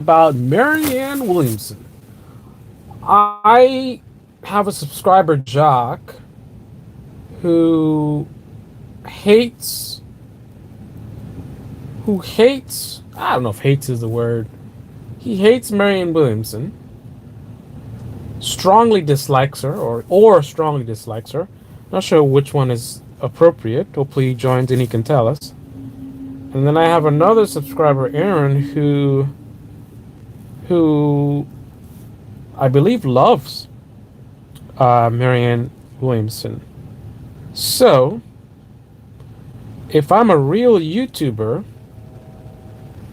about Marianne Williamson. I have a subscriber, Jock, who hates, I don't know if hates is the word. He hates Marianne Williamson, strongly dislikes her, or strongly dislikes her. Not sure which one is appropriate. Hopefully he joins and he can tell us. And then I have another subscriber, Aaron, who I believe loves Marianne Williamson. So, if I'm a real YouTuber,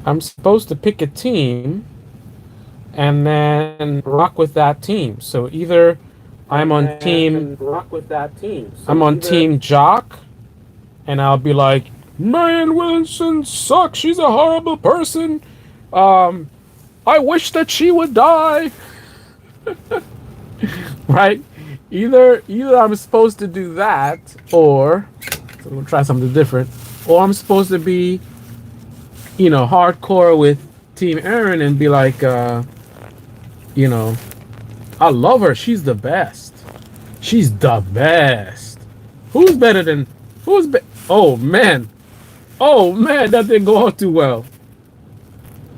I'm supposed to pick a team and then rock with that team. So either I'm on team Jock, and I'll be like, Marianne Williamson sucks. She's a horrible person. I wish that she would die. Right? Either I'm supposed to do that, or so we'll try something different, or I'm supposed to be, hardcore with Team Aaron and be like, I love her. She's the best. She's the best. Who's better than Oh man. Oh man, that didn't go out too well.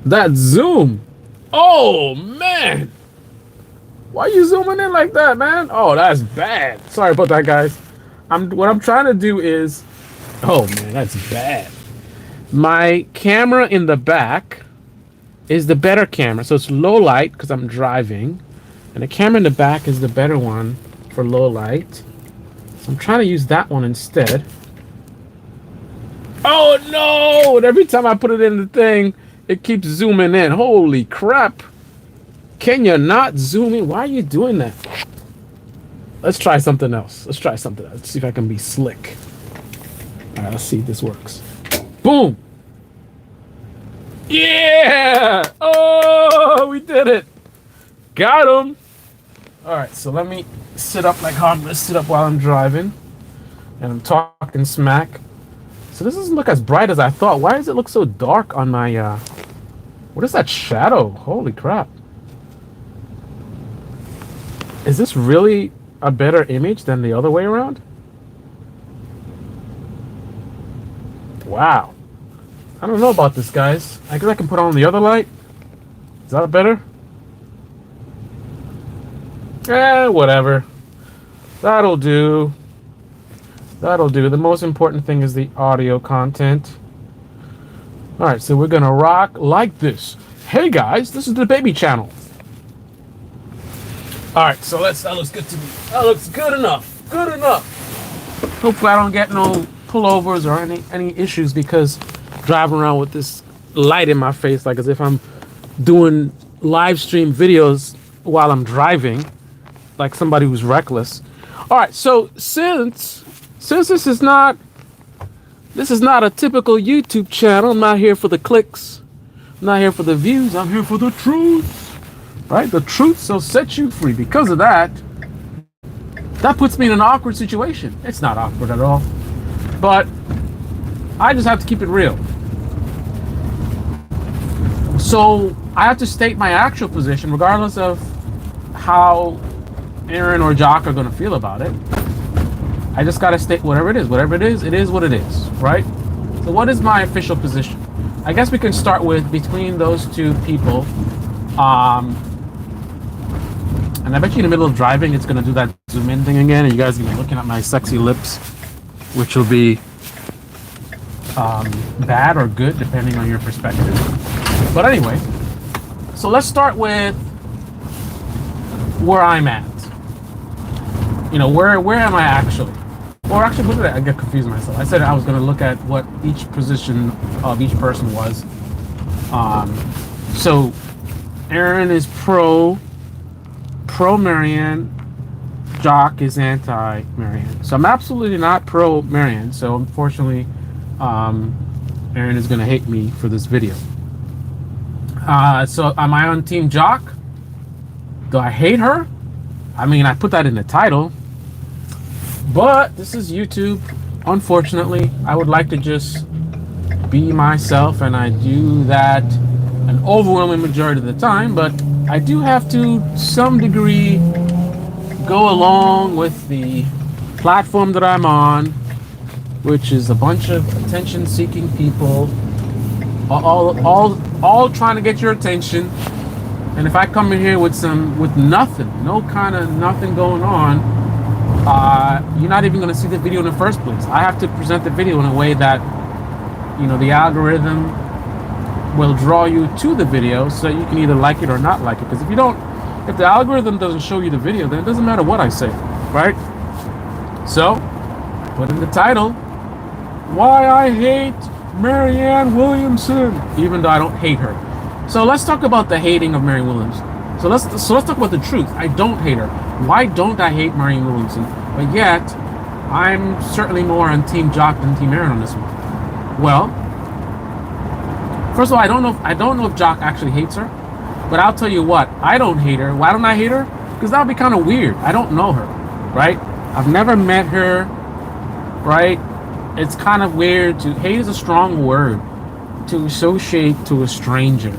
That zoom. Oh man. Why are you zooming in like that, man? Oh, that's bad. Sorry about that, guys. What I'm trying to do is, oh man, that's bad. My camera in the back is the better camera. So it's low light because I'm driving. And the camera in the back is the better one for low light. So I'm trying to use that one instead. Oh no! And every time I put it in the thing, it keeps zooming in. Holy crap. Can you not zoom in? Why are you doing that? Let's try something else. Let's see if I can be slick. All right, let's see if this works. Boom! Yeah! Oh, we did it! Got him! All right, so let me sit up like how I'm gonna sit up while I'm driving, and I'm talking smack. So this doesn't look as bright as I thought. Why does it look so dark on my? What is that shadow? Holy crap! Is this really a better image than the other way around? Wow. I don't know about this, guys. I guess I can put on the other light. Is that better? Whatever. That'll do. The most important thing is the audio content. Alright, so we're gonna rock like this. Hey guys, this is the baby channel. Alright, so that looks good to me. That looks good enough. Good enough. Hopefully I don't get no pullovers or any issues because driving around with this light in my face like as if I'm doing live stream videos while I'm driving, like somebody who's reckless. Alright, so since this is not a typical YouTube channel, I'm not here for the clicks, I'm not here for the views, I'm here for the truth. Right? The truth shall set you free. Because of that puts me in an awkward situation. It's not awkward at all. But I just have to keep it real. So I have to state my actual position regardless of how Aaron or Jock are going to feel about it. I just got to state whatever it is. Whatever it is what it is. Right? So what is my official position? I guess we can start with between those two people. And I bet you in the middle of driving, it's going to do that zoom in thing again. And you guys are going to be looking at my sexy lips, which will be bad or good, depending on your perspective. But anyway, so let's start with where I'm at. Where am I actually? Or actually, what did I get confused myself? I said I was going to look at what each position of each person was. So Aaron is pro Marianne, Jock is anti Marianne. So I'm absolutely not pro Marianne. So unfortunately, Aaron is going to hate me for this video. So am I on Team Jock? Do I hate her? I mean, I put that in the title. But this is YouTube. Unfortunately, I would like to just be myself, and I do that an overwhelming majority of the time, but I do have to some degree go along with the platform that I'm on, which is a bunch of attention-seeking people, all trying to get your attention. And if I come in here with nothing, no kind of nothing going on, you're not even going to see the video in the first place. I have to present the video in a way that, the algorithm will draw you to the video so that you can either like it or not like it. Because if the algorithm doesn't show you the video, then it doesn't matter what I say, right? So, put in the title, Why I Hate Marianne Williamson, even though I don't hate her. So let's talk about the hating of Marianne Williamson. So let's talk about the truth. I don't hate her. Why don't I hate Marianne Williamson? But yet, I'm certainly more on Team Jock than Team Aaron on this one. Well, first of all, I don't know if Jock actually hates her. But I'll tell you what, I don't hate her. Why don't I hate her? Because that would be kind of weird. I don't know her, right? I've never met her, right? It's kind of weird. To hate is a strong word to associate to a stranger,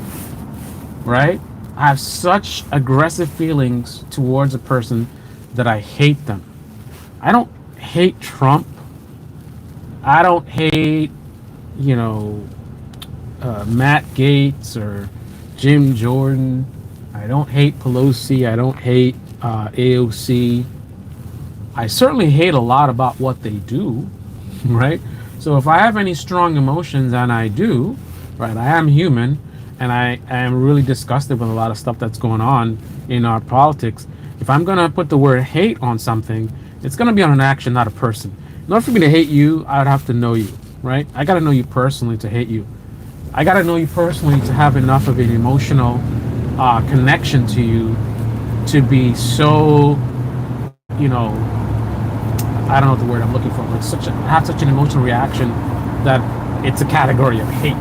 right? I have such aggressive feelings towards a person that I hate them. I don't hate Trump. I don't hate, Matt Gaetz or Jim Jordan. I don't hate Pelosi. I don't hate AOC. I certainly hate a lot about what they do, right? So if I have any strong emotions, and I do, right, I am human, and I am really disgusted with a lot of stuff that's going on in our politics. If I'm going to put the word hate on something, it's going to be on an action, not a person. In order for me to hate you, I would have to know you, right? I got to know you personally to hate you. I got to know you personally to have enough of an emotional connection to you to be so, I don't know what the word I'm looking for, but have such an emotional reaction that it's a category of hate.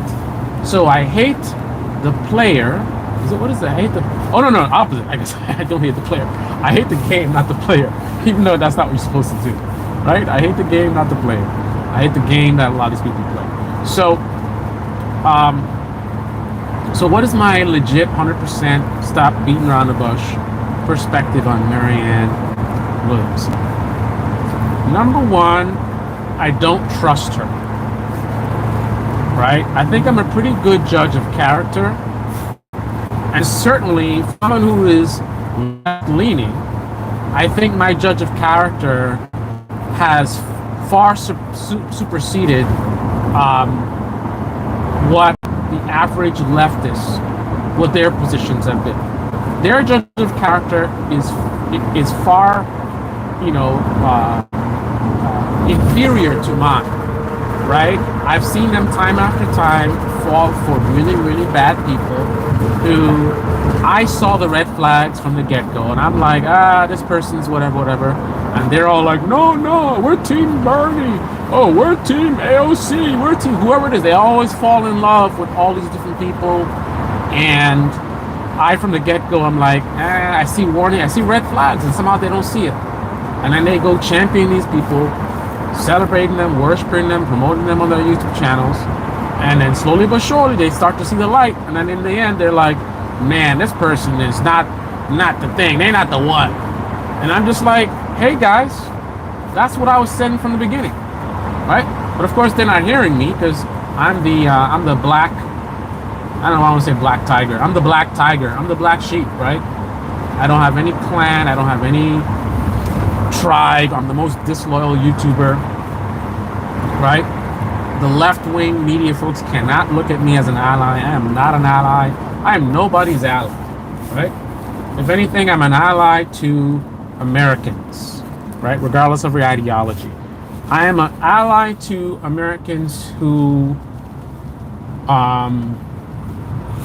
So I hate the player. What is that? I hate the... Oh, no, opposite. I guess I don't hate the player. I hate the game, not the player. Even though that's not what you're supposed to do, right? I hate the game, not the player. I hate the game that a lot of these people play. So what is my legit 100% stop beating around the bush perspective on Marianne Williamson? Number one, I don't trust her, right? I think I'm a pretty good judge of character, and certainly someone who is left-leaning, I think my judge of character has far superseded what the average leftists, what their positions have been. Their judge of character is far, inferior to mine, right? I've seen them time after time fall for really, really bad people who I saw the red flags from the get-go, and I'm like, this person's whatever, and they're all like, no, we're Team Bernie, oh, we're Team AOC, we're Team whoever it is. They always fall in love with all these different people, and I, from the get-go, I'm like, I see warning, I see red flags, and somehow they don't see it, and then they go champion these people, celebrating them, worshiping them, promoting them on their YouTube channels, and then slowly but surely they start to see the light, and then in the end they're like, man, this person is not the thing, they're not the one. And I'm just like, hey guys, that's what I was saying from the beginning, right? But of course they're not hearing me, because I'm the black, I don't want to say black tiger, I'm the black tiger, I'm the black sheep, right? I don't have any clan, I don't have any tribe, I'm the most disloyal YouTuber, right? The left-wing media folks cannot look at me as an ally. I am not an ally. I am nobody's ally, right? If anything, I'm an ally to Americans, right? Regardless of your ideology. I am an ally to Americans who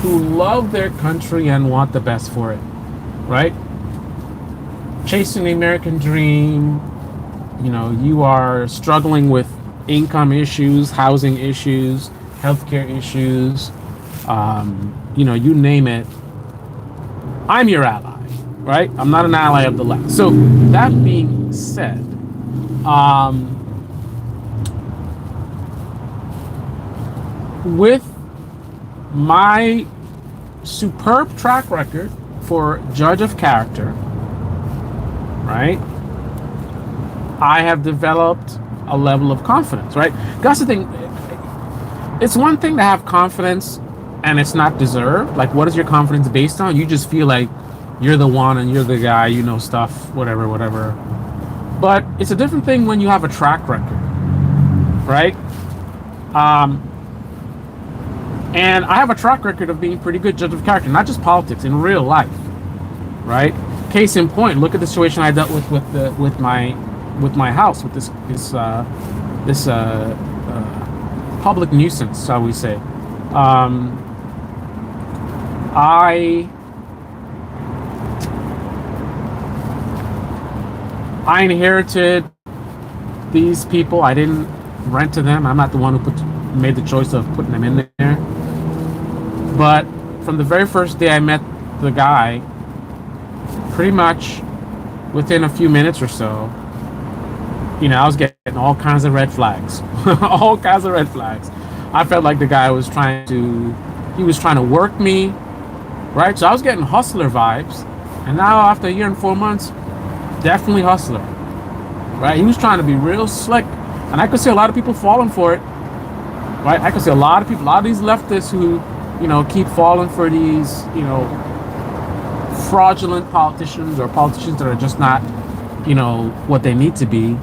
love their country and want the best for it, right? Chasing the American dream, you are struggling with income issues, housing issues, healthcare issues, you name it. I'm your ally, right? I'm not an ally of the left. So that being said, with my superb track record for judge of character, right? I have developed a level of confidence, right? That's the thing. It's one thing to have confidence and it's not deserved. Like, what is your confidence based on? You just feel like you're the one and you're the guy, you know stuff, whatever. But it's a different thing when you have a track record, right? And I have a track record of being pretty good judge of character, not just politics, in real life, right? Case in point, look at the situation I dealt with my house, with this public nuisance, shall we say. I inherited these people. I didn't rent to them. I'm not the one who made the choice of putting them in there. But from the very first day I met the guy, pretty much within a few minutes or so, you know, I was getting all kinds of red flags. All kinds of red flags. I felt like the guy was trying to work me, right? So I was getting hustler vibes. And now after a year and 4 months, definitely hustler, right? He was trying to be real slick. And I could see a lot of people falling for it, right? I could see a lot of these leftists who, you know, keep falling for these, you know, fraudulent politicians or politicians that are just not, you know, what they need to be.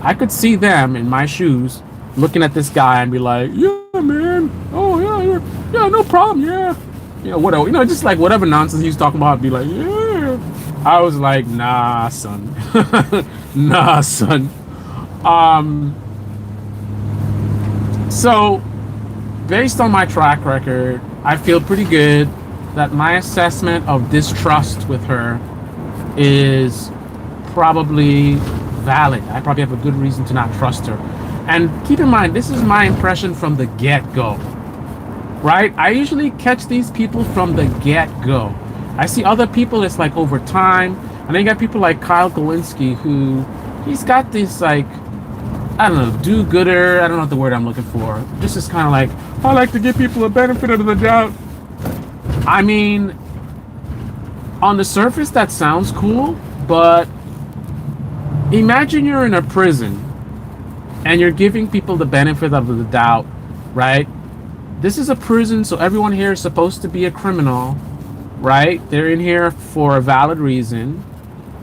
I could see them in my shoes looking at this guy and be like, yeah, man. Oh, yeah, no problem. Yeah. You know, whatever. You know, just like whatever nonsense he was talking about, I'd be like, yeah. I was like, nah, son. Nah, son. So, based on my track record, I feel pretty good that my assessment of distrust with her is probably valid. I probably have a good reason to not trust her. And keep in mind, this is my impression from the get-go, right? I usually catch these people from the get-go. I see other people, it's like over time. And then you got people like Kyle Galinsky, who he's got this like, I don't know, do-gooder, I don't know what the word I'm looking for. Just is kind of like, I like to give people a benefit of the doubt. I mean, on the surface, that sounds cool, but imagine you're in a prison and you're giving people the benefit of the doubt, right? This is a prison, so everyone here is supposed to be a criminal, right? They're in here for a valid reason.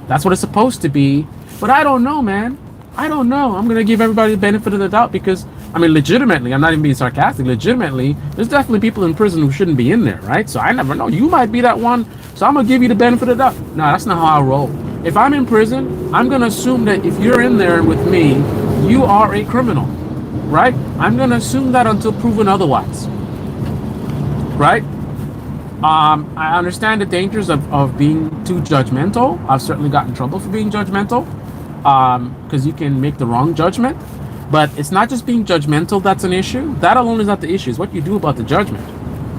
That's what it's supposed to be. But I don't know, man. I don't know. I'm going to give everybody the benefit of the doubt because, I mean, legitimately, I'm not even being sarcastic. Legitimately, there's definitely people in prison who shouldn't be in there, right? So I never know. You might be that one. So I'm going to give you the benefit of the doubt. No, that's not how I roll. If I'm in prison, I'm going to assume that if you're in there with me, you are a criminal, right? I'm going to assume that until proven otherwise, right? I understand the dangers of being too judgmental. I've certainly gotten in trouble for being judgmental because you can make the wrong judgment. But it's not just being judgmental that's an issue. That alone is not the issue. It's what you do about the judgment,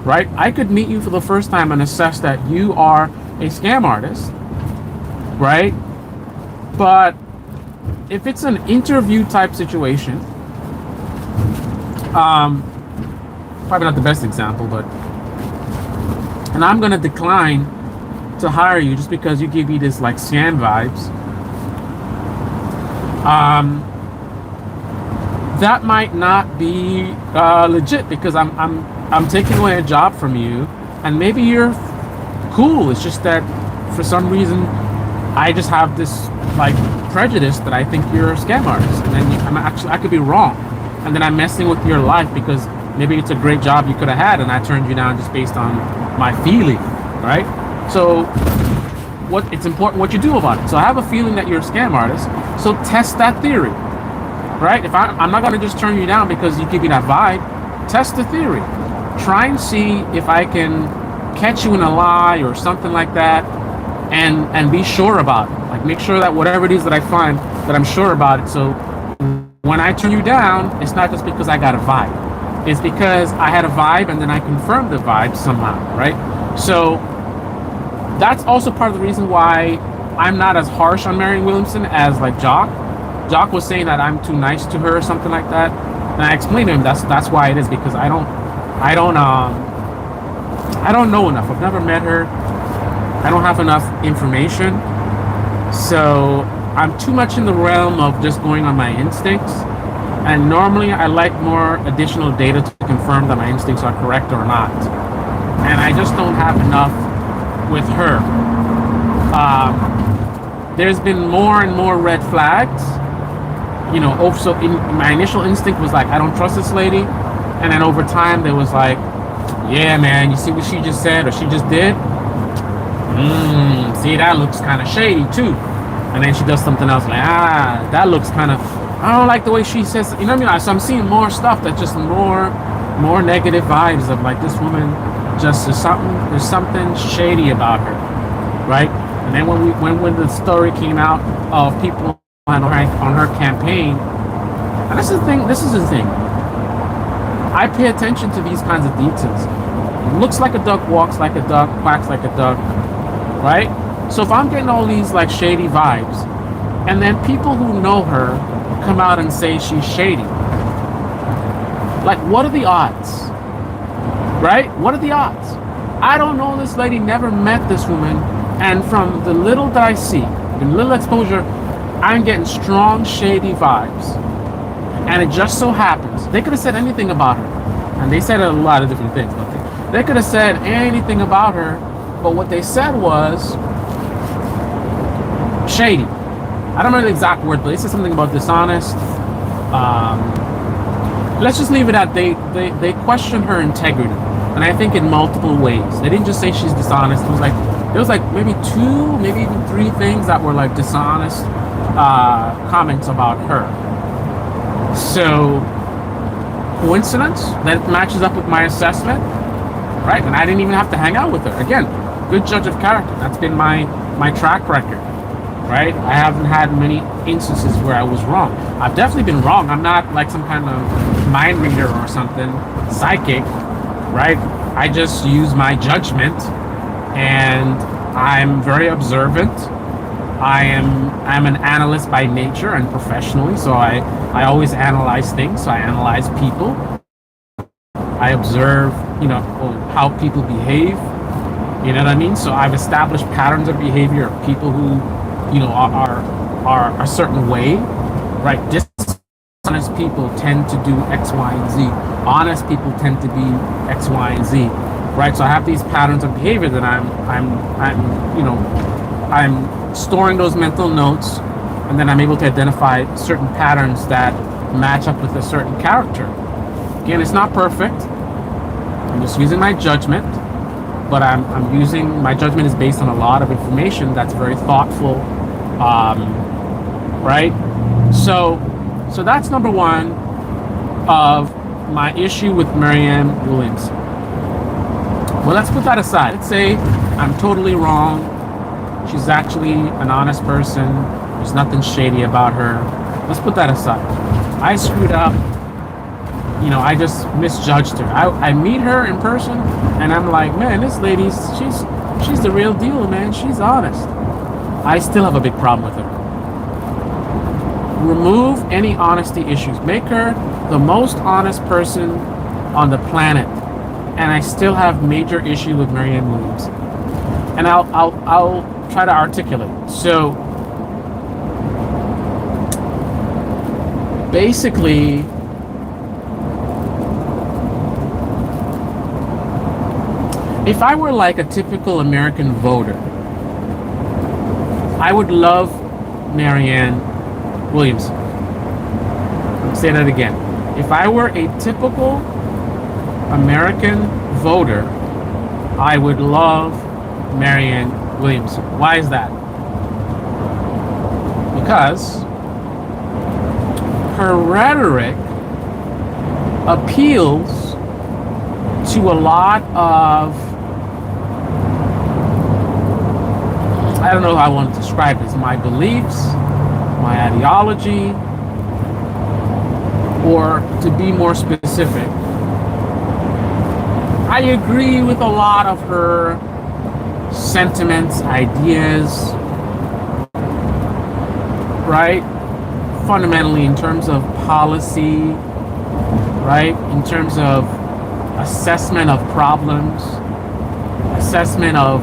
right? I could meet you for the first time and assess that you are a scam artist, right? But if it's an interview type situation, probably not the best example, but and I'm gonna decline to hire you just because you give me this like scam vibes. That might not be legit because I'm taking away a job from you, and maybe you're cool. It's just that for some reason I just have this like prejudice that I think you're a scam artist, and then I could be wrong, and then I'm messing with your life because maybe it's a great job you could have had, and I turned you down just based on my feeling, right? So it's important what you do about it. So I have a feeling that you're a scam artist, so test that theory, right? If I'm not going to just turn you down because you give me that vibe. Test the theory. Try and see if I can catch you in a lie or something like that, and be sure about it. Like, make sure that whatever it is that I find, that I'm sure about it. So when I turn you down, it's not just because I got a vibe. It's because I had a vibe and then I confirmed the vibe somehow, right? So that's also part of the reason why I'm not as harsh on Marianne Williamson as like Jock. Jock was saying that I'm too nice to her or something like that, and I explained to him that's why it is, because I don't I don't know enough. I've never met her. I don't have enough information. So I'm too much in the realm of just going on my instincts. And normally I like more additional data to confirm that my instincts are correct or not. And I just don't have enough with her. There's been more and more red flags. So my initial instinct was like, I don't trust this lady. And then over time there was like, yeah, man, you see what she just said or she just did? See, that looks kind of shady too. And then she does something else like, that looks kind of, I don't like the way she says, you know what I mean? So I'm seeing more stuff that's just more negative vibes of like, this woman just there's something shady about her, right? And then when the story came out of people on her campaign, and this is the thing. I pay attention to these kinds of details. Looks like a duck, walks like a duck, quacks like a duck, right? So if I'm getting all these like shady vibes, and then people who know her come out and say she's shady, like what are the odds? Right? What are the odds? I don't know this lady, never met this woman, and from the little that I see, the little exposure, I'm getting strong shady vibes. And it just so happens, they could have said anything about her, and they said a lot of different things, but they could have said anything about her, but what they said was shady. I don't remember the exact word, but they said something about dishonest. Let's just leave it at they questioned her integrity, and I think in multiple ways. They didn't just say she's dishonest. There was like maybe 2, maybe even 3 things that were like dishonest comments about her. So coincidence that it matches up with my assessment, right? And I didn't even have to hang out with her. Again, good judge of character. That's been my track record, right? I haven't had many instances where I was wrong. I've definitely been wrong. I'm not like some kind of mind reader or something, psychic, right? I just use my judgment, and I'm very observant. I'm an analyst by nature and professionally, so I always analyze things. So I analyze people. I observe, how people behave. You know what I mean? So I've established patterns of behavior of people who, are a certain way, right? Dishonest people tend to do X, Y, and Z. Honest people tend to be X, Y, and Z, right? So I have these patterns of behavior that I'm storing those mental notes, and then I'm able to identify certain patterns that match up with a certain character. Again, it's not perfect. I'm just using my judgment, but I'm using my judgment is based on a lot of information that's very thoughtful, right? So that's number one of my issue with Marianne Williamson. Well, let's put that aside. Let's say I'm totally wrong. She's actually an honest person. There's nothing shady about her. Let's put that aside. I screwed up. I just misjudged her. I meet her in person, and I'm like, man, this lady, she's the real deal, man. She's honest. I still have a big problem with her. Remove any honesty issues. Make her the most honest person on the planet, and I still have major issue with Marianne Williamson. And I'll try to articulate. So basically, if I were like a typical American voter, I would love Marianne Williamson. I'll say that again. If I were a typical American voter, I would love Marianne Williamson. Why is that? Because her rhetoric appeals to a lot of, I don't know how I want to describe this, my beliefs, my ideology, or to be more specific, I agree with a lot of her sentiments, ideas, right? Fundamentally, in terms of policy, right? In terms of assessment of problems, assessment of,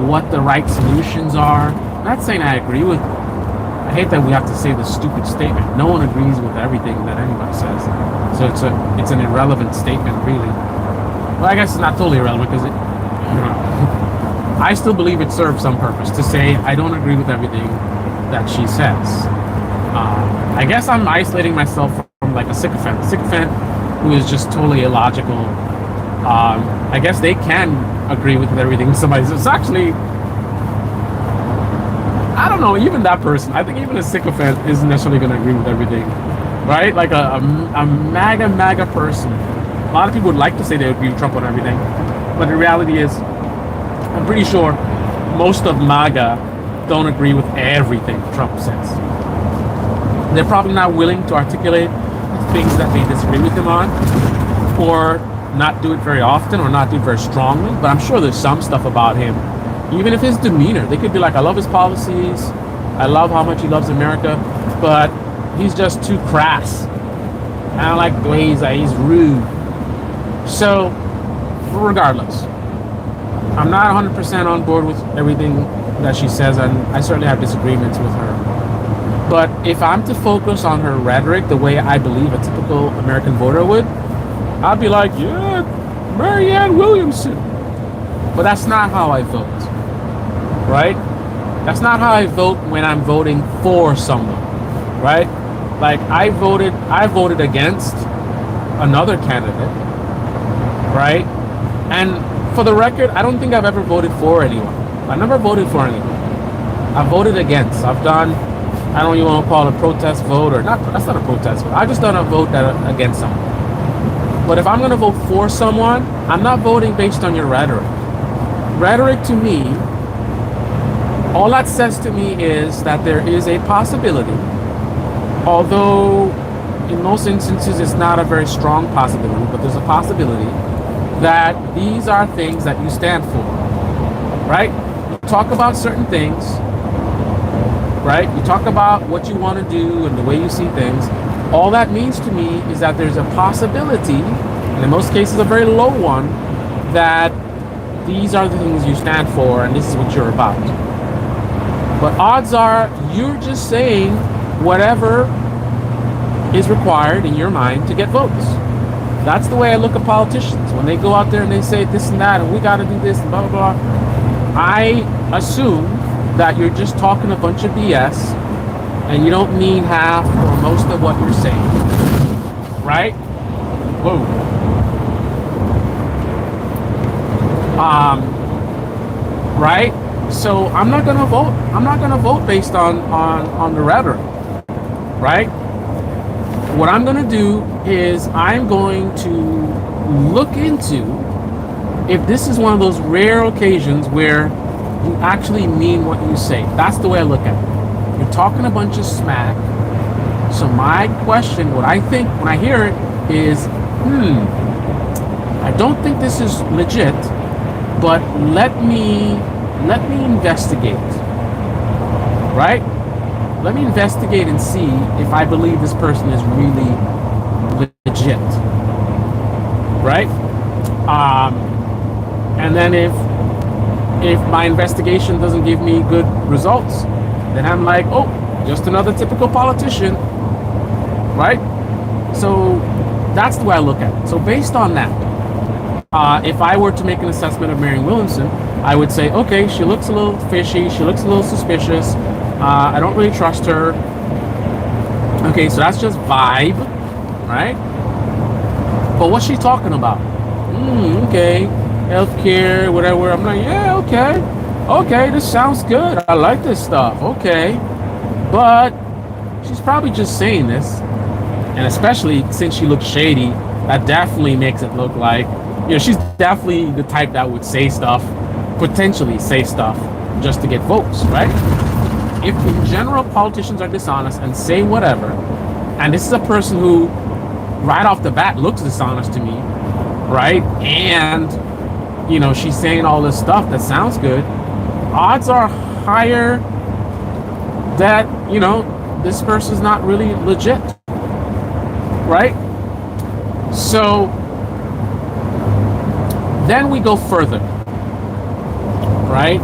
what the right solutions are. I'm not saying I agree with. I hate that we have to say this stupid statement. No one agrees with everything that anybody says, so it's an irrelevant statement, really. Well, I guess it's not totally irrelevant because I still believe it serves some purpose to say I don't agree with everything that she says. I guess I'm isolating myself from like a sycophant who is just totally illogical. I guess they can agree with everything somebody says. Actually, I don't know, even that person, I think even a sycophant isn't necessarily going to agree with everything, right? Like a MAGA person. A lot of people would like to say they agree with Trump on everything, but the reality is, I'm pretty sure most of MAGA don't agree with everything Trump says. They're probably not willing to articulate things that they disagree with him on, or not do it very often, or not do it very strongly, but I'm sure there's some stuff about him. Even if his demeanor, they could be like, I love his policies, I love how much he loves America, but he's just too crass. I don't like the way he's rude. So, regardless, I'm not 100% on board with everything that she says, and I certainly have disagreements with her. But if I'm to focus on her rhetoric the way I believe a typical American voter would, I'd be like, yeah, Marianne Williamson. But that's not how I vote. Right? That's not how I vote when I'm voting for someone, right? Like I voted against another candidate, right? And for the record, I don't think I've ever voted for anyone. I never voted for anyone. I voted against. I've done, I don't even want to call it a protest vote, or not. That's not a protest vote. I've just done a vote against someone. But if I'm going to vote for someone, I'm not voting based on your rhetoric. Rhetoric to me, all that says to me is that there is a possibility, although in most instances it's not a very strong possibility, but there's a possibility that these are things that you stand for, right? You talk about certain things, right? You talk about what you want to do and the way you see things. All that means to me is that there's a possibility, and in most cases a very low one, that these are the things you stand for and this is what you're about. But odds are you're just saying whatever is required in your mind to get votes. That's the way I look at politicians. When they go out there and they say this and that and we got to do this and blah, blah, blah, I assume that you're just talking a bunch of BS and you don't mean half or most of what you're saying. Right? Whoa. Right? So I'm not gonna vote. I'm not gonna vote based on the rhetoric, right? What I'm gonna do is I'm going to look into if this is one of those rare occasions where you actually mean what you say. That's the way I look at it. You're talking a bunch of smack. So my question, what I think when I hear it is, I don't think this is legit, but let me investigate, right? Let me investigate and see if I believe this person is really legit, right? And then if my investigation doesn't give me good results, then I'm like, oh, just another typical politician, right? So that's the way I look at it. So based on that, if I were to make an assessment of Marianne Williamson, I would say, okay, she looks a little fishy, she looks a little suspicious, I don't really trust her. Okay, so that's just vibe, right? But what's she talking about? Okay, healthcare, whatever. I'm like, yeah, okay, this sounds good. I like this stuff, okay. But she's probably just saying this, and especially since she looks shady, that definitely makes it look like, she's definitely the type that would say stuff, potentially say stuff, just to get votes, right? If in general politicians are dishonest and say whatever, and this is a person who right off the bat looks dishonest to me, right? And, she's saying all this stuff that sounds good, odds are higher that, this person's not really legit, right? So Then we go further, right?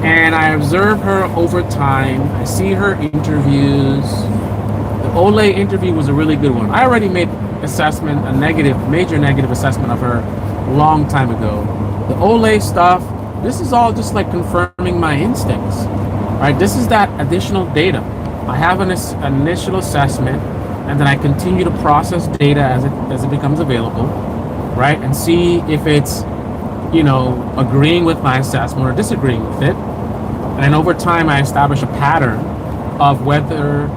And I observe her over time. I see her interviews. The Olay interview was a really good one. I already made assessment, major negative assessment of her a long time ago. The Olay stuff, this is all just like confirming my instincts, right? This is that additional data. I have an initial assessment, and then I continue to process data as it becomes available, right? And see if it's, agreeing with my assessment or disagreeing with it. And then over time, I establish a pattern of whether,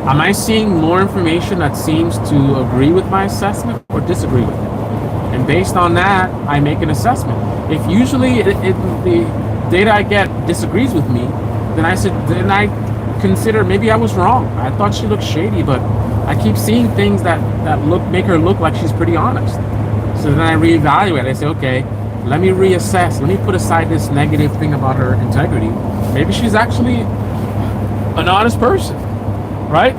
am I seeing more information that seems to agree with my assessment or disagree with it? And based on that, I make an assessment. If usually the data I get disagrees with me, then I consider maybe I was wrong. I thought she looked shady, but I keep seeing things that make her look like she's pretty honest. So then I reevaluate. I say, okay, let me reassess. Let me put aside this negative thing about her integrity. Maybe she's actually an honest person, right?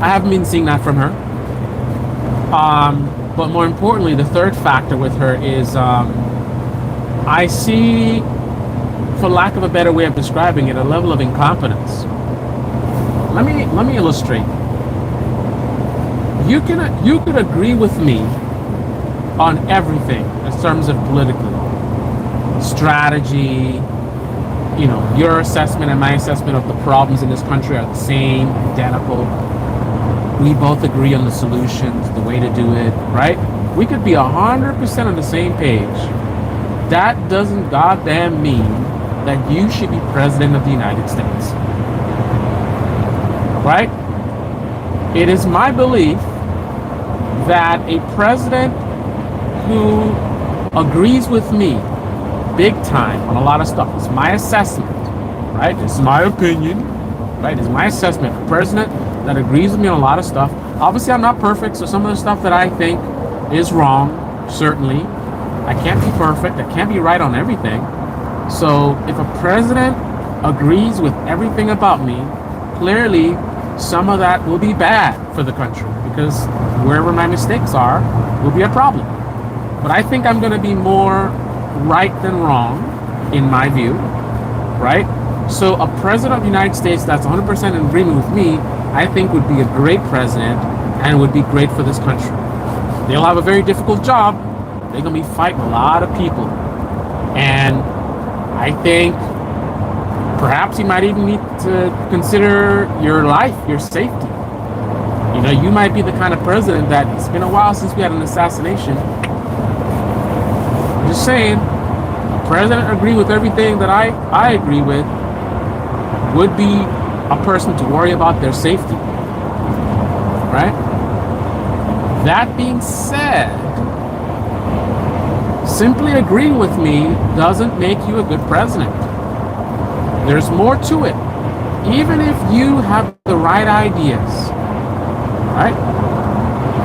I haven't been seeing that from her. But more importantly, the third factor with her is I see, for lack of a better way of describing it, a level of incompetence. Let me illustrate. You could agree with me on everything in terms of political strategy. Your assessment and my assessment of the problems in this country are the same, identical. We both agree on the solutions, the way to do it, right? We could be 100% on the same page. That doesn't goddamn mean that you should be president of the United States, right? It is my belief that a president who agrees with me big time on a lot of stuff, it's my assessment, right? It's my opinion, right? It's my assessment. A president that agrees with me on a lot of stuff. Obviously, I'm not perfect, so some of the stuff that I think is wrong, certainly. I can't be perfect. I can't be right on everything. So if a president agrees with everything about me, clearly some of that will be bad for the country, because wherever my mistakes are will be a problem. But I think I'm going to be more right than wrong, in my view, right? So a president of the United States that's 100% in agreement with me, I think would be a great president and would be great for this country. They'll have a very difficult job. They're going to be fighting a lot of people. And I think perhaps you might even need to consider your life, your safety. You might be the kind of president that it's been a while since we had an assassination. I'm just saying, a president agree with everything that I agree with would be a person to worry about their safety, right? That being said, simply agreeing with me doesn't make you a good president. There's more to it. Even if you have the right ideas, right?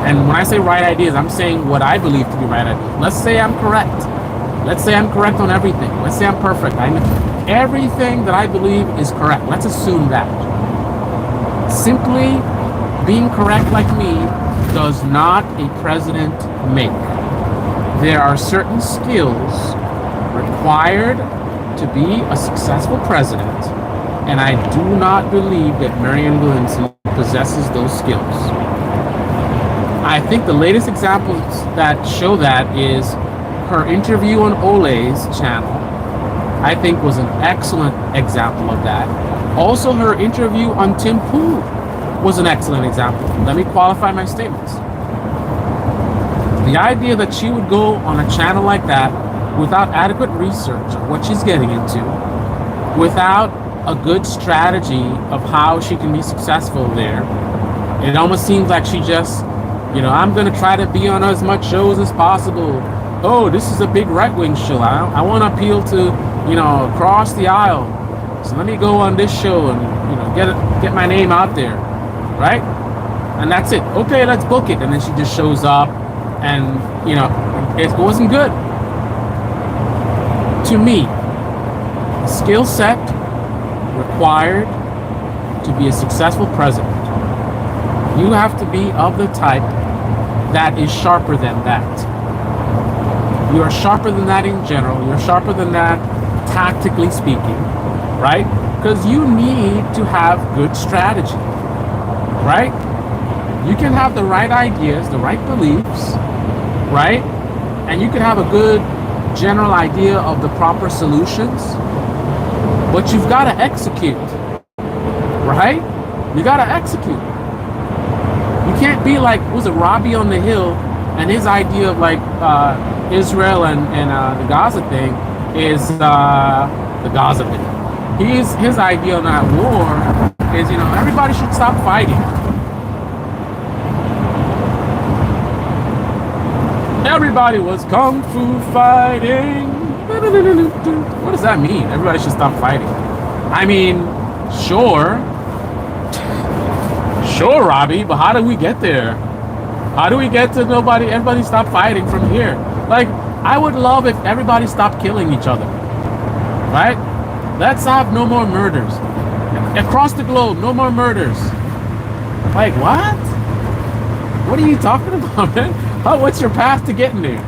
And when I say right ideas, I'm saying what I believe to be right ideas. Let's say I'm correct. Let's say I'm correct on everything. Let's say I'm perfect. Everything that I believe is correct. Let's assume that. Simply being correct like me does not a president make. There are certain skills required to be a successful president, and I do not believe that Marianne Williamson possesses those skills. I think the latest examples that show that is her interview on Olay's channel. I think was an excellent example of that. Also, her interview on Tim Pool was an excellent example. Let me qualify my statements. The idea that she would go on a channel like that without adequate research of what she's getting into, without a good strategy of how she can be successful there, it almost seems like she just, I'm going to try to be on as much shows as possible. Oh, this is a big right-wing show. I want to appeal to, across the aisle. So let me go on this show and, get my name out there, right? And that's it. Okay, let's book it. And then she just shows up and, it wasn't good. To me, the skill set required to be a successful president You have to be of the type that is sharper than that. You are sharper than that in general. You're sharper than that tactically speaking, right? Because you need to have good strategy, right? You can have the right ideas, the right beliefs, right? And you can have a good general idea of the proper solutions, but you've got to execute, right? You got to execute. You can't be like, was it Robbie on the Hill, and his idea of like Israel and the Gaza thing is the Gaza thing. His idea on that war is, everybody should stop fighting. Everybody was kung fu fighting. What does that mean? Everybody should stop fighting. I mean, sure, Robbie, but how do we get there? How do we get to everybody stop fighting from here? Like, I would love if everybody stopped killing each other, right? Let's have no more murders. Across the globe, no more murders. Like, what? What are you talking about, man? What's your path to getting there?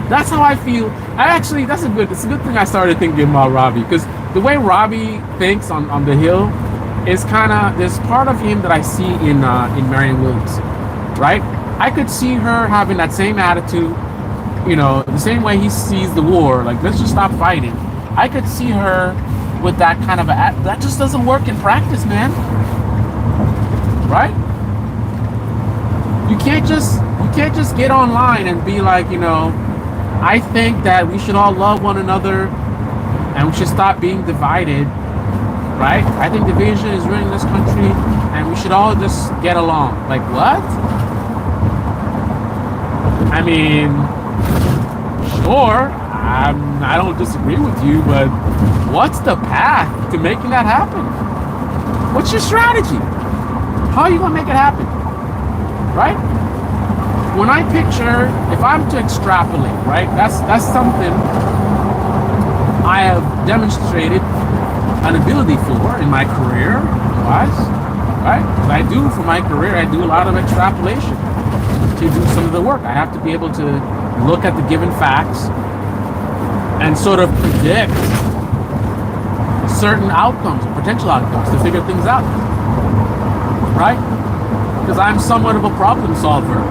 That's how I feel. It's a good thing I started thinking about Robbie, because the way Robbie thinks on the Hill is kind of, there's part of him that I see in Marianne Williamson, right? I could see her having that same attitude, the same way he sees the war, like, let's just stop fighting. I could see her with that kind of that just doesn't work in practice, man. Right? You can't just get online and be like, I think that we should all love one another and we should stop being divided, right? I think division is ruining this country and we should all just get along. Like, what? I mean, sure, I don't disagree with you, but what's the path to making that happen? What's your strategy? How are you gonna make it happen? Right? When I picture, if I'm to extrapolate, right, that's something I have demonstrated an ability for in my career, right? What I do for my career, I do a lot of extrapolation to do some of the work. I have to be able to look at the given facts and sort of predict certain outcomes, potential outcomes, to figure things out, right? Because I'm somewhat of a problem solver,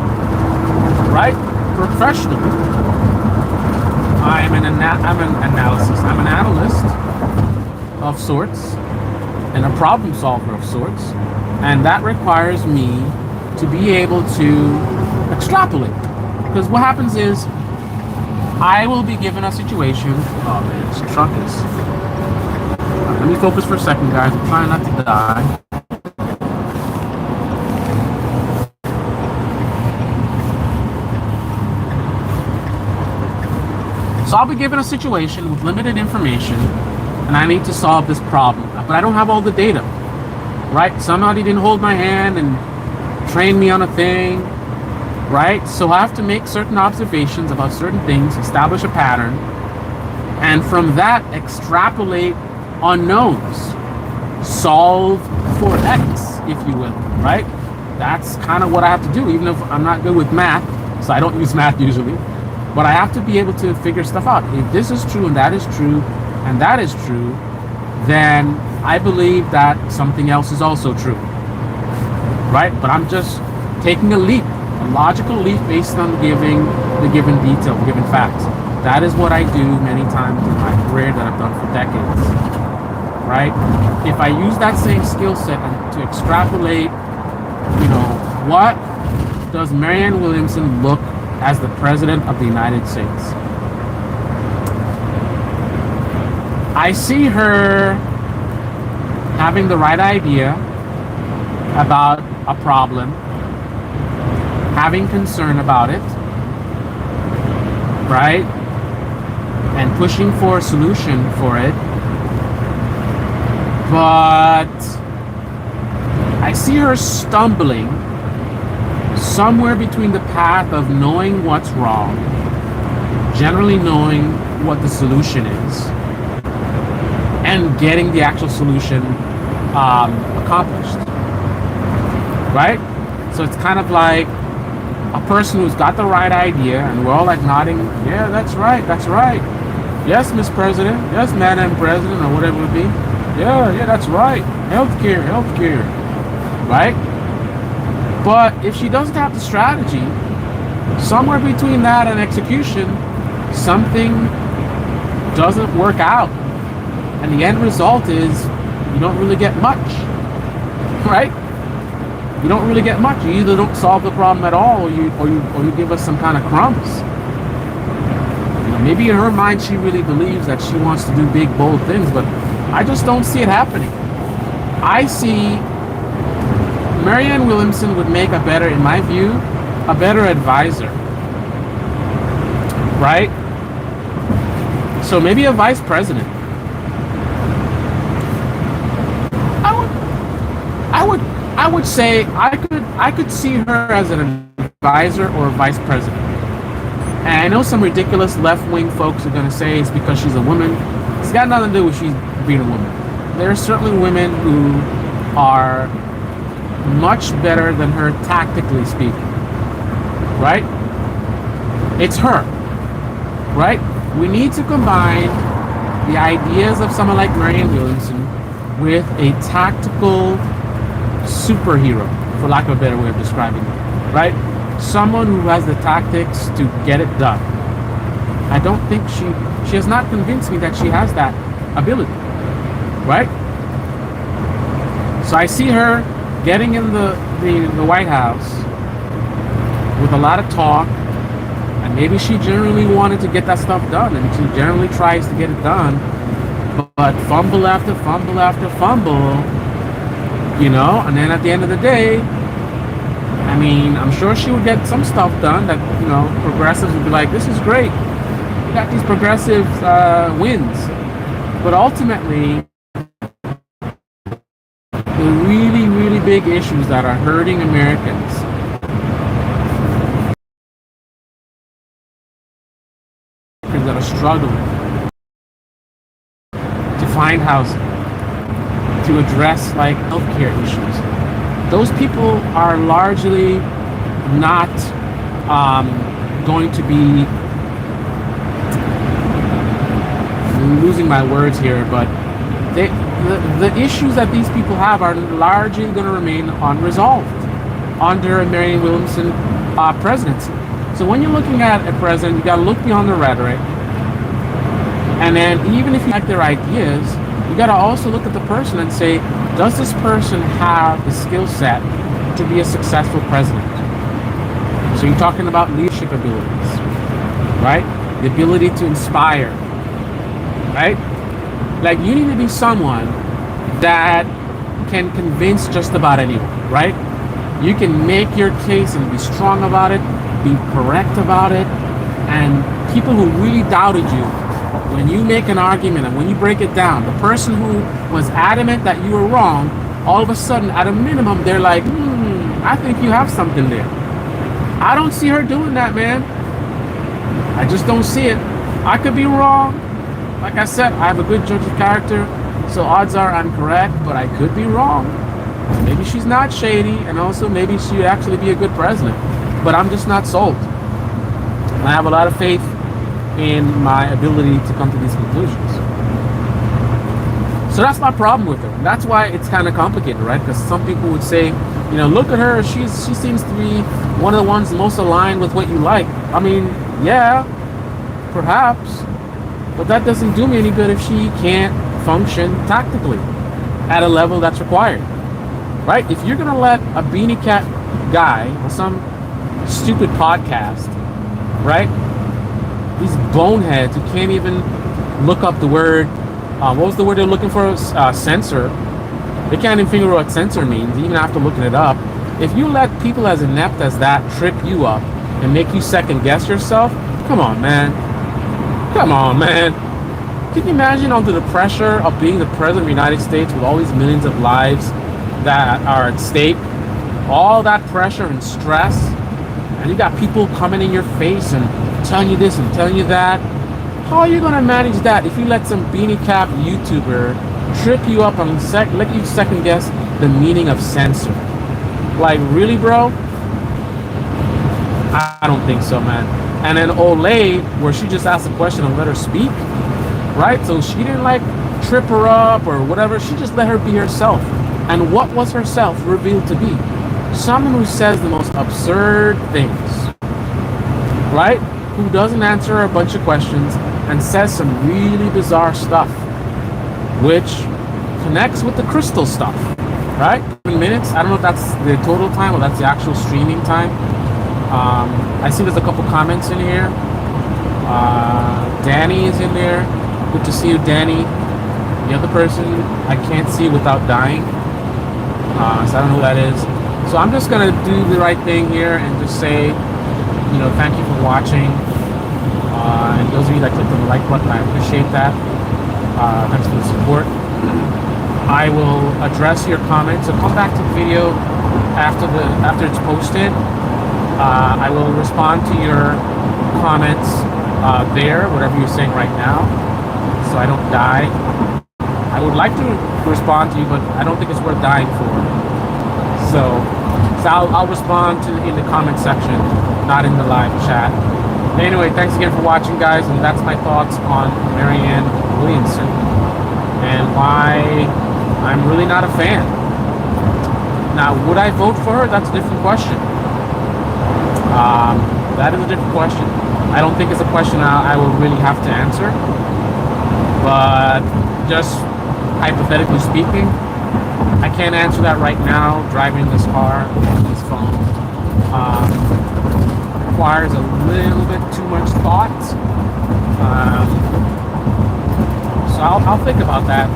right? Professionally. I'm an analyst of sorts and a problem solver of sorts, and that requires me to be able to extrapolate. Because what happens is, I will be given a situation. Oh man, this truck is. Let me focus for a second, guys. I'm trying not to die. So I'll be given a situation with limited information, and I need to solve this problem. But I don't have all the data, right? Somebody didn't hold my hand and train me on a thing, right? So I have to make certain observations about certain things, establish a pattern, and from that extrapolate unknowns, solve for X, if you will, right? That's kind of what I have to do, even if I'm not good with math, so I don't use math usually. But I have to be able to figure stuff out. If this is true and that is true and that is true, then I believe that something else is also true, right? But I'm just taking a leap, a logical leap based on the given detail, the given facts. That is what I do many times in my career that I've done for decades, right? If I use that same skill set to extrapolate, what does Marianne Williamson look as the President of the United States? I see her having the right idea about a problem, having concern about it, right? And pushing for a solution for it. But I see her stumbling somewhere between the path of knowing what's wrong, generally knowing what the solution is, and getting the actual solution accomplished, right? So it's kind of like a person who's got the right idea, and we're all like nodding, yeah, that's right, that's right. Yes, Miss President. Yes, Madam President, or whatever it would be. Yeah, that's right. Healthcare, healthcare. Right? But if she doesn't have the strategy, somewhere between that and execution, something doesn't work out. And the end result is you don't really get much. Right? You don't really get much. You either don't solve the problem at all, or you give us some kind of crumbs. Maybe in her mind she really believes that she wants to do big, bold things, but I just don't see it happening. I see Marianne Williamson would make in my view, a better advisor. Right? So maybe a vice president. I would say I could see her as an advisor or a vice president. And I know some ridiculous left-wing folks are going to say it's because she's a woman. It's got nothing to do with she's being a woman. There are certainly women who are much better than her tactically speaking. Right? It's her. Right? We need to combine the ideas of someone like Marianne Williamson with a tactical superhero, for lack of a better way of describing it. Right? Someone who has the tactics to get it done. I don't think she has not convinced me that she has that ability. Right? So I see her getting in the White House with a lot of talk, and maybe she generally wanted to get that stuff done, and she generally tries to get it done, but fumble after fumble after fumble, and then at the end of the day, I mean, I'm sure she would get some stuff done that, progressives would be like, this is great. We got these progressive wins. But ultimately, the really, really big issues that are hurting Americans that are struggling to find housing, to address like healthcare issues. Those people are largely not going to be, I'm losing my words here, but the issues that these people have are largely going to remain unresolved under a Marianne Williamson presidency. So when you're looking at a president, you got to look beyond the rhetoric, and then even if you like their ideas, you got to also look at the person and say, does this person have the skill set to be a successful president? So you're talking about leadership abilities, right? The ability to inspire, right? Like, you need to be someone that can convince just about anyone, right? You can make your case and be strong about it, be correct about it, and people who really doubted you, when you make an argument and when you break it down, the person who was adamant that you were wrong, all of a sudden, at a minimum, they're like, I think you have something there. I don't see her doing that, man. I just don't see it. I could be wrong. Like I said, I have a good judge of character, so odds are I'm correct, but I could be wrong. Maybe she's not shady, and also maybe she'd actually be a good president. But I'm just not sold. I have a lot of faith in my ability to come to these conclusions. So that's my problem with her. And that's why it's kind of complicated, right? Because some people would say, look at her. She seems to be one of the ones most aligned with what you like. I mean, yeah, perhaps. But that doesn't do me any good if she can't function tactically at a level that's required. Right? If you're going to let a beanie cat guy on some stupid podcast, right? These boneheads who can't even look up the word, what was the word they're looking for? Censor. They can't even figure out what censor means, even after looking it up. If you let people as inept as that trip you up and make you second guess yourself, come on, man. Come on, man. Can you imagine under the pressure of being the president of the United States with all these millions of lives that are at stake? All that pressure and stress, and you got people coming in your face and telling you this and telling you that. How are you going to manage that if you let some beanie cap YouTuber trip you up and let you second guess the meaning of censor? Like, really, bro? I don't think so, man. And then Olay, where she just asked a question and let her speak, right? So she didn't like trip her up or whatever. She just let her be herself. And what was herself revealed to be? Someone who says the most absurd things, right? Who doesn't answer a bunch of questions and says some really bizarre stuff, which connects with the crystal stuff, right? 20 minutes. I don't know if that's the total time or that's the actual streaming time. I see there's a couple comments in here. Danny is in there. Good to see you, Danny. The other person I can't see without dying. So I don't know who that is. So I'm just gonna do the right thing here and just say, thank you for watching. And those of you that clicked on the like button, I appreciate that. Thanks for the support. I will address your comments. So come back to the video after it's posted. I will respond to your comments there, whatever you're saying right now, so I don't die. I would like to respond to you, but I don't think it's worth dying for. So I'll respond in the comment section, not in the live chat. Anyway, thanks again for watching, guys, and that's my thoughts on Marianne Williamson and why I'm really not a fan. Now, would I vote for her? That's a different question. That is a different question. I don't think it's a question I will really have to answer. But just hypothetically speaking, I can't answer that right now. Driving this car on this phone requires a little bit too much thought. So I'll think about that,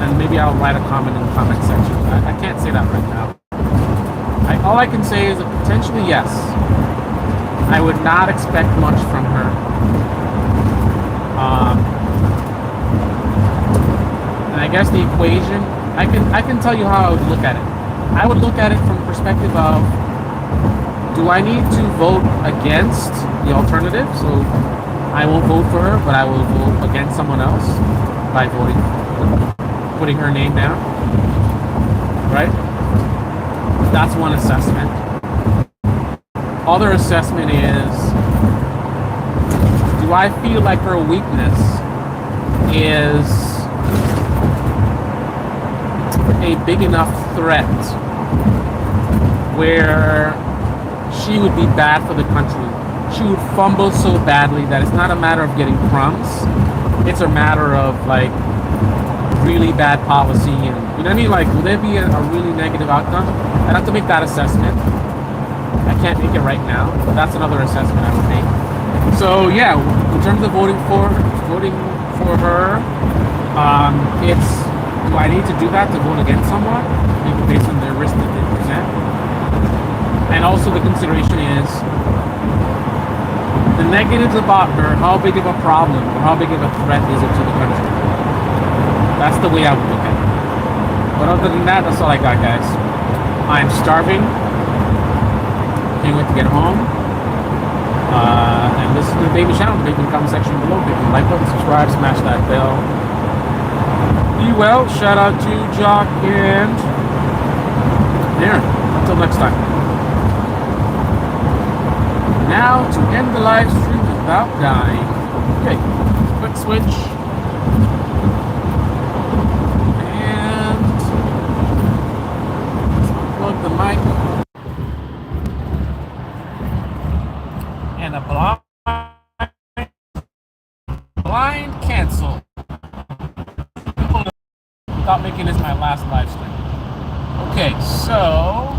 and maybe I'll write a comment in the comment section. I can't say that right now. All I can say is that potentially yes. I would not expect much from her. And I guess the equation, I can tell you how I would look at it. I would look at it from the perspective of, do I need to vote against the alternative? So I won't vote for her, but I will vote against someone else by putting her name down, right? That's one assessment. Other assessment is, do I feel like her weakness is a big enough threat where she would be bad for the country? She would fumble so badly that it's not a matter of getting crumbs. It's a matter of like really bad policy, and you know what I mean? Like, will there be a really negative outcome? I'd have to make that assessment. I can't make it right now, but that's another assessment I would make. So yeah, in terms of voting for her, it's, do I need to do that to vote against someone? Maybe based on their risk that they present. And also the consideration is the negatives about her. How big of a problem or how big of a threat is it to the country? That's the way I would look at it. But other than that, that's all I got, guys. I'm starving. Can't wait to get home. And listen to the baby channel. Leave in the comment section below. Click the like button, subscribe, smash that bell. Be well. Shout out to Jock and Aaron. Until next time. Now to end the live stream without dying. Okay, quick switch. And plug the mic. And a blind cancel. Without making this my last live stream. Okay, so